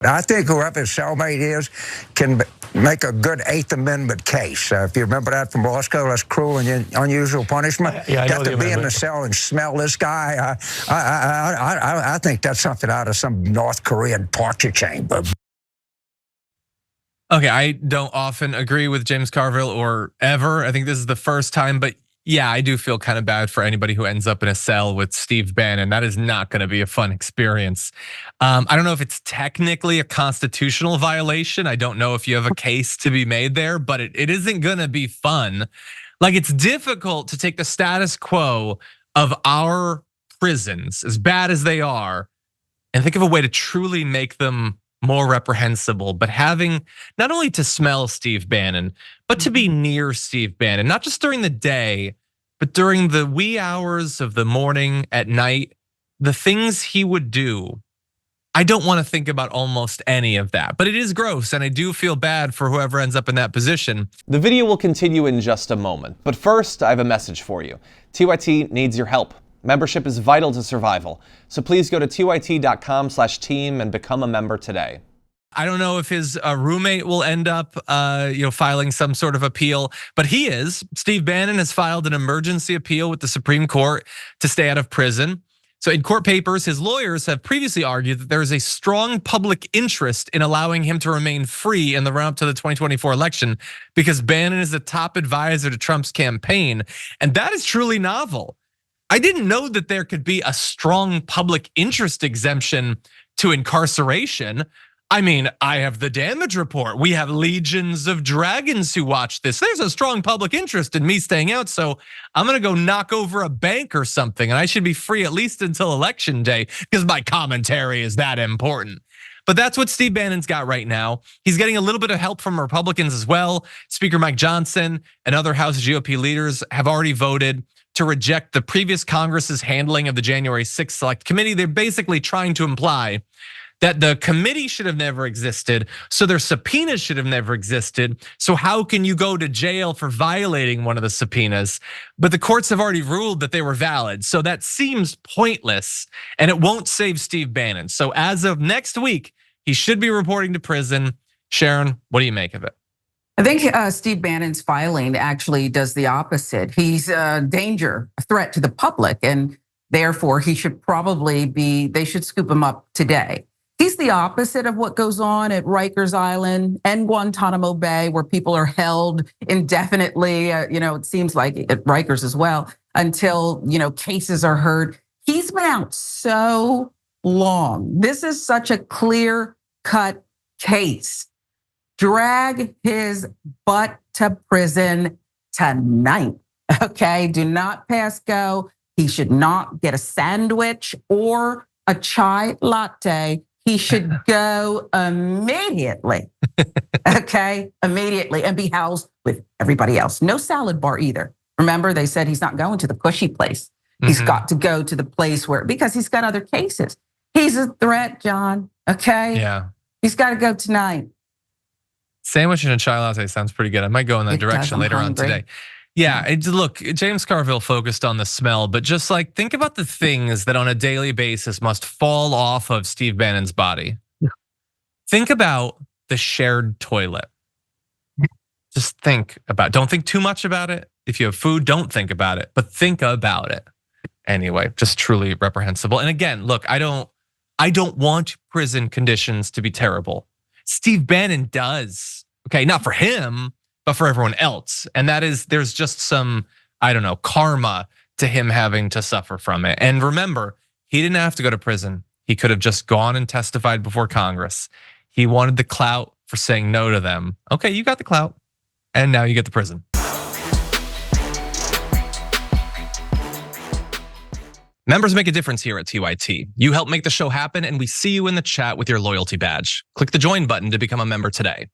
I think whoever his cellmate is can make a good Eighth Amendment case. If you remember that from law school, that's cruel and unusual punishment. Yeah, I know to be in the cell and smell this guy, I think that's something out of some North Korean torture chamber. Okay, I don't often agree with James Carville or ever. I think this is the first time, but yeah, I do feel kind of bad for anybody who ends up in a cell with Steve Bannon. That is not going to be a fun experience. I don't know if it's technically a constitutional violation. I don't know if you have a case to be made there, but it isn't going to be fun. Like, it's difficult to take the status quo of our prisons, as bad as they are, and think of a way to truly make them more reprehensible, but having not only to smell Steve Bannon, but to be near Steve Bannon, not just during the day, but during the wee hours of the morning, at night, the things he would do. I don't want to think about almost any of that, but it is gross, and I do feel bad for whoever ends up in that position. The video will continue in just a moment, but first, I have a message for you. TYT needs your help. Membership is vital to survival, so please go to tyt.com/team and become a member today. I don't know if his roommate will end up filing some sort of appeal, but Steve Bannon has filed an emergency appeal with the Supreme Court to stay out of prison. So in court papers, his lawyers have previously argued that there is a strong public interest in allowing him to remain free in the run-up to the 2024 election because Bannon is a top advisor to Trump's campaign, and that is truly novel. I didn't know that there could be a strong public interest exemption to incarceration. I mean, I have the damage report. We have legions of dragons who watch this. There's a strong public interest in me staying out, so I'm gonna go knock over a bank or something, and I should be free at least until election day because my commentary is that important. But that's what Steve Bannon's got right now. He's getting a little bit of help from Republicans as well. Speaker Mike Johnson and other House GOP leaders have already voted to reject the previous Congress's handling of the January 6th Select Committee. They're basically trying to imply that the committee should have never existed, so their subpoenas should have never existed. So how can you go to jail for violating one of the subpoenas? But the courts have already ruled that they were valid, so that seems pointless, and it won't save Steve Bannon. So as of next week, he should be reporting to prison. Sharon, what do you make of it? I think Steve Bannon's filing actually does the opposite. He's a danger, a threat to the public, and therefore he should they should scoop him up today. He's the opposite of what goes on at Rikers Island and Guantanamo Bay, where people are held indefinitely, it seems like at Rikers as well, until, cases are heard. He's been out so long. This is such a clear-cut case. Drag his butt to prison tonight, okay? Do not pass go. He should not get a sandwich or a chai latte. He should go immediately, okay? Immediately, and be housed with everybody else. No salad bar either. Remember, they said he's not going to the cushy place. He's got to go to the place because he's got other cases. He's a threat, John, okay? Yeah. He's got to go tonight. Sandwich and a chai latte sounds pretty good. I might go in that direction later on today. Yeah, look, James Carville focused on the smell, but just like think about the things that on a daily basis must fall off of Steve Bannon's body. Yeah. Think about the shared toilet. Just don't think too much about it. If you have food, don't think about it, but think about it. Anyway, just truly reprehensible. And again, look, I don't want prison conditions to be terrible. Steve Bannon does. Okay, not for him, but for everyone else. And that is, there's just some, karma to him having to suffer from it. And remember, he didn't have to go to prison. He could have just gone and testified before Congress. He wanted the clout for saying no to them. Okay, you got the clout, and now you get the prison. Members make a difference here at TYT. You help make the show happen, and we see you in the chat with your loyalty badge. Click the join button to become a member today.